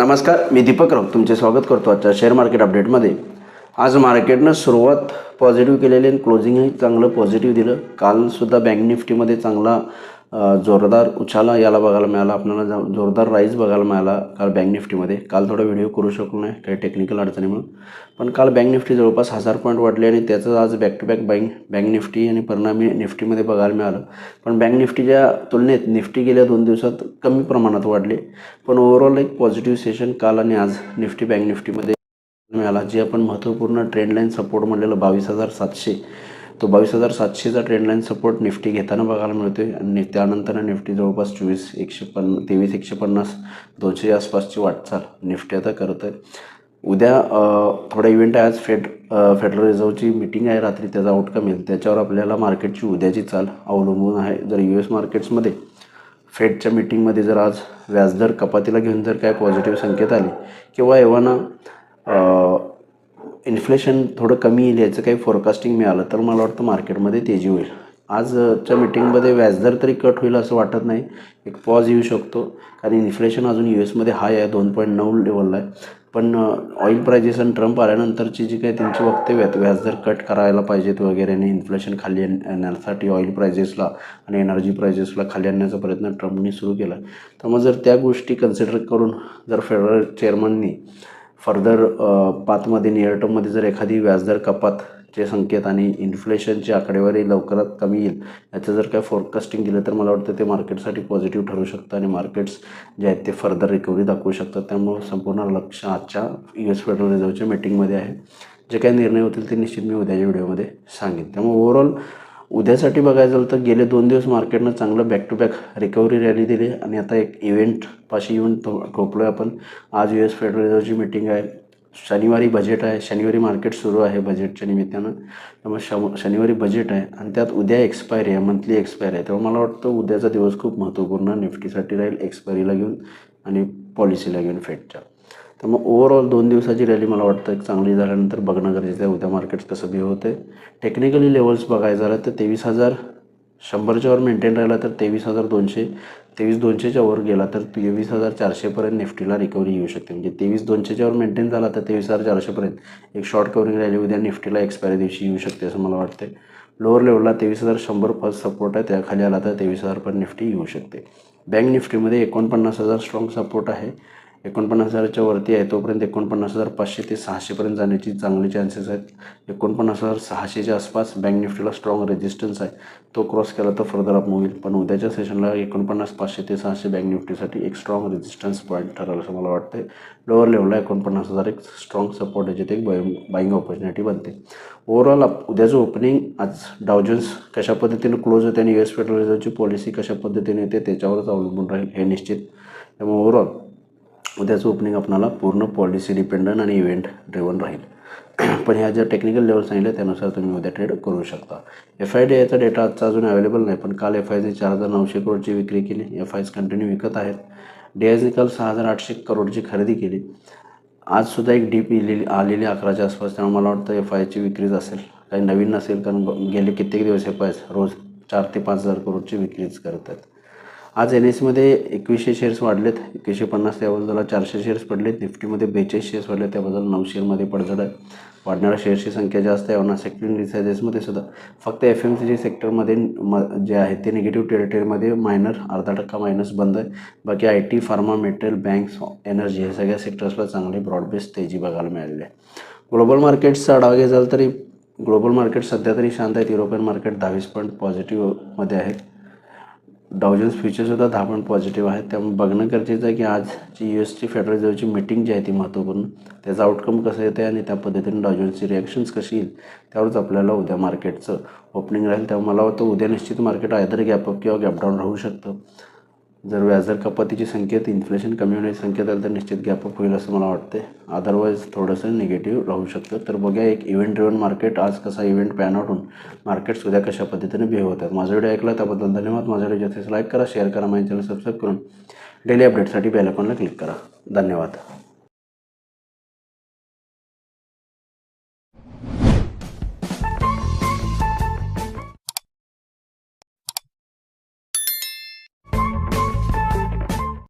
नमस्कार, मी दीपक राऊत तुमचे स्वागत करतो आजच्या शेअर मार्केट अपडेटमध्ये. आज मार्केटनं सुरुवात पॉझिटिव्ह केलेली आणि क्लोजिंगही चांगलं पॉझिटिव्ह दिलं. कालसुद्धा बँक निफ्टीमध्ये चांगला जोरदार उछाला याला बघायला मिळाला. आपल्याला जोरदार राईज बघायला मिळाला काल बँक निफ्टीमध्ये. काल थोडा व्हिडिओ करू शकलो नाही काही टेक्निकल अडचणीमुळे, पण काल बँक निफ्टी जवळपास 1000 पॉईंट वाढले आणि त्याचं आज back to back bank Nifty आणि परिणामी निफ्टीमध्ये बघायला मिळालं. पण बँक निफ्टीच्या तुलनेत निफ्टी गेल्या 2 दिवसात कमी प्रमाणात वाढले, पण ओव्हरऑल एक पॉझिटिव्ह सेशन काल आणि आज निफ्टी बँक निफ्टीमध्ये मिळाला. जे आपण महत्त्वपूर्ण ट्रेंडलाईन सपोर्ट म्हणलेलं 22,700, तो 22,700चा ट्रेंडलाईन सपोर्ट निफ्टी घेताना बघायला मिळतो आहे. आणि त्यानंतर निफ्टी जवळपास 23,150 200 आसपासची वाटचाल निफ्टी आता करत आहे. उद्या थोडा इव्हेंट आहे. आज फेडरल रिझर्व्हची मीटिंग आहे रात्री, त्याचा आउटकम येईल. त्याच्यावर आपल्याला मार्केटची उद्याची चाल अवलंबून आहे. जर US मार्केट्समध्ये फेडच्या मीटिंगमध्ये जर आज व्याजदर कपातीला घेऊन जर काय पॉझिटिव्ह संकेत आले किंवा एव्हाना इन्फ्लेशन थोडं कमी येईल याचं काही फोरकास्टिंग मिळालं तर मला वाटतं मार्केटमध्ये तेजी होईल. आजच्या मीटिंगमध्ये व्याजदर तरी कट होईल असं वाटत नाही. एक पॉज येऊ शकतो कारण इन्फ्लेशन अजून US मध्ये हाय आहे, 2.9 लेवलला आहे. पण ऑइल प्रायजेस आणि ट्रम्प आल्यानंतरची जी काही त्यांची वक्तव्य आहेत, व्याजदर कट करायला पाहिजेत वगैरे आणि इन्फ्लेशन खाली आणण्यासाठी ऑइल प्रायजेसला आणि एनर्जी प्रायजेसला खाली आणण्याचा प्रयत्न ट्रम्पनी सुरू केला. तर मग जर त्या गोष्टी कन्सिडर करून जर फेडरल चेअरमननी फर्दर पाथमध्ये नियर टर्ममध्ये जर एखादी व्याजदर कपातचे संकेत आणि इन्फ्लेशनची आकडेवारी लवकरात कमी येईल याचं जर काय फोरकास्टिंग दिलं तर मला वाटतं ते मार्केटसाठी पॉझिटिव्ह ठरू शकतं आणि मार्केट्स जे आहेत ते फर्दर रिकव्हरी दाखवू शकतात. त्यामुळे संपूर्ण लक्ष आजच्या US फेडरल रिझर्व्हच्या मीटिंगमध्ये आहे. जे काही निर्णय होतील ते निश्चित मी उद्याच्या व्हिडिओमध्ये सांगेन. त्यामुळे ओव्हरऑल उद्यासाठी बघायचं झालं तर गेले 2 दिवस मार्केटनं चांगलं back to back recovery rally दिली आणि आता एक इव्हेंट ठोकलो आहे आपण. आज US फेडरल रिझर्व्हची मीटिंग आहे, शनिवारी बजेट आहे, शनिवारी मार्केट सुरू आहे बजेटच्या निमित्तानं. त्यामुळे शनिवारी बजेट आहे आणि त्यात उद्या एक्सपायरी आहे, मंथली एक्सपायरी आहे. त्यामुळे मला वाटतं उद्याचा दिवस खूप महत्त्वपूर्ण निफ्टीसाठी राहील, एक्सपायरीला घेऊन आणि पॉलिसीला घेऊन फेडच्या. त्यामुळे ओव्हरऑल 2 दिवसाची रॅली मला वाटतं एक चांगली झाल्यानंतर बघणं गरजेचं आहे उद्या मार्केट कसं बिहेव होतं आहे. टेक्निकली लेवल्स बघायचं झालं तर 23,100च्या वर मेंटेन राहिला तर 23,200, 23,200च्या वर गेला तर 23,400पर्यंत निफ्टीला रिकव्हरी येऊ शकते. म्हणजे 23,200च्या वर मेंटेन झाला तर 23,400पर्यंत एक शॉर्ट कव्हरिंग रॅली उद्या निफ्टीला एक्सपायरी दिवशी येऊ शकते असं मला वाटतं. लोअर लेवलला 23,100 फर्स्ट सपोर्ट आहे, त्याखाली आला तर 23,000पर्यंत निफ्टी येऊ शकते. बँक निफ्टीमध्ये 49,000 स्ट्रॉंग सपोर्ट आहे, 49,000च्या वरती आहे तोपर्यंत 49,500 ते 600पर्यंत जाण्याची चांगले चान्सेस आहेत. 49,600च्या आसपास बँक निफ्टीला स्ट्रॉंग रेजिस्टन्स आहे, तो क्रॉस केला तर फर्दर अप होईल. पण उद्याच्या सेशनला 49,500 ते 600 बँक निफ्टीसाठी एक स्ट्रॉंग रेजिस्टन्स पॉईंट ठरेल असं मला वाटतं. लोअर लेवलला 49,000 एक स्ट्रॉंग सपोर्ट आहे, जिथे एक बाईंग ऑपॉर्च्युनिटी बनते. ओव्हरऑल उद्याचं ओपनिंग आज डाव जोन्स कशा पद्धतीनं क्लोज होते आणि US फेडरल रिझर्व्हची पॉलिसी कशा पद्धतीने येते त्याच्यावरच अवलंबून राहील हे निश्चित. त्यामुळे ओव्हरऑल उद्याचं ओपनिंग आपल्याला पूर्ण पॉलिसी डिपेंडंट आणि इव्हेंट ड्रिव्हन राहील. पण ह्या ज्या टेक्निकल लेवल सांगितलं त्यानुसार तुम्ही उद्या ट्रेड करू शकता. FIDIचा डेटा आजचा अजून अवेलेबल नाही, पण काल FIने 4,900 करोडची विक्री केली. FIs कंटिन्यू विकत आहेत. DISने काल 6,800 करोडची खरेदी केली. आजसुद्धा एक डीप आलेली 11च्या आसपास. त्यामुळे मला वाटतं FIची विक्रीच असेल, काही नवीन नसेल, कारण गेले कित्येक दिवस FIs रोज 4,000 ते 5,000 करोडची विक्रीच करत आहेत. आज NSEमध्ये 2100 शेअर्स वाढलेत, 2150 त्याबद्दल 400 शेअर्स पडलेत. निफ्टीमध्ये 42 शेअर्स वाढले, त्याबद्दल 9 शेअरमध्ये पडझड आहे. वाढणाऱ्या शेअर्सची संख्या जास्त आहे. ऑन सेक्टर इंडिसायजेसमध्ये सुद्धा फक्त FMCG सेक्टरमध्ये जे आहे ते निगेटिव्ह टेरिटरीमध्ये -0.5% मायनस बंद आहे. बाकी IT, pharma, metal, banks, energy हे सगळ्या सेक्टर्सला चांगली ब्रॉडबेस तेजी बघायला मिळालेली आहे. ग्लोबल मार्केट्सचा आढावा घ्यायचा झाला तरी ग्लोबल मार्केट सध्या तरी शांत आहेत. युरोपियन मार्केट 20 पॉईंट पॉझिटिव्हमध्ये आहे. डाव जोन्स फ्युचरसुद्धा 10 पॉईंट पॉझिटिव्ह आहेत. त्यामुळे बघणं गरजेचं आहे की आजची USची फेडरल रिझर्व्हची मीटिंग जी आहे ती महत्त्वपूर्ण, त्याचा आउटकम कसं येते आणि त्या पद्धतीने डाव जोन्सची रिॲक्शन्स कशी येईल त्यावरच आपल्याला उद्या मार्केटचं ओपनिंग राहील. त्यामुळे मला वाटतं उद्या निश्चित मार्केट आयदर गॅपअप किंवा गॅपडाऊन राहू शकतं. जर व्याजदर कपातीचे संकेत, इन्फ्लेशन कमी होण्याचे संकेत आले तर निश्चित गॅपअप होईल असं मला वाटते. अदरवाईज थोडंसं निगेटिव्ह राहू शकतं. तर बघूया एक इव्हेंट ड्रिव्हन मार्केट आज कसा इव्हेंट पॅन आउट होऊन मार्केट्स उद्या कशा पद्धतीने बिहेव होतात. माझा व्हिडिओ ऐकला त्याबद्दल धन्यवाद. माझा व्हिडिओ जास्तीत लाईक करा, शेअर करा, माझ्या चॅनल सबस्क्राईब करून डेली अपडेटसाठी बेल आयकॉनला क्लिक करा. धन्यवाद.